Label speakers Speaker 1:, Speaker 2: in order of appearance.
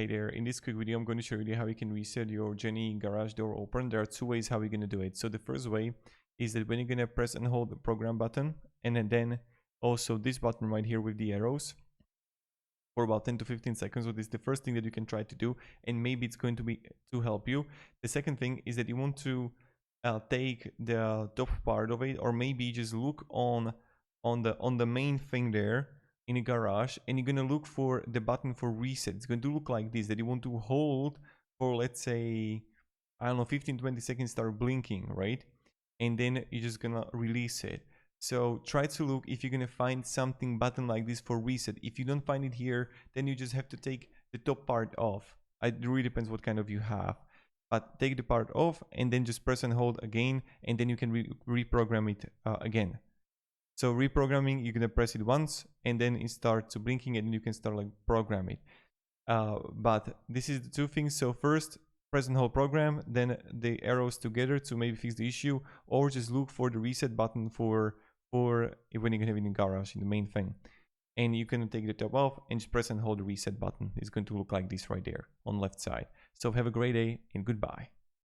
Speaker 1: Hey there, in this quick video I'm going to show you how you can reset your Genie garage door open. There are two ways how you're going to do it. So the first way is that when you're going to press and hold the program button, and then also this button right here with the arrows for about 10 to 15 seconds. So this is the first thing that you can try to do, and maybe it's going to be to help you. The second thing is that you want to take the top part of it, or maybe just look on the main thing there in a garage, and you're gonna look for the button for reset. It's going to look like this, that you want to hold for, let's say, I don't know, 15-20 seconds, start blinking, right? And then you're just gonna release it. So try to look if you're gonna find something button like this for reset. If you don't find it here, then you just have to take the top part off. It really depends what kind of you have, but take the part off and then just press and hold again, and then you can reprogram it again. So reprogramming, you're gonna press it once and then it starts blinking, and you can start like program it. But this is the two things. So first, press and hold program, then the arrows together to maybe fix the issue, or just look for the reset button for when you're gonna have it in the garage, in the main thing. And you can take the top off and just press and hold the reset button. It's going to look like this right there on the left side. So have a great day and goodbye.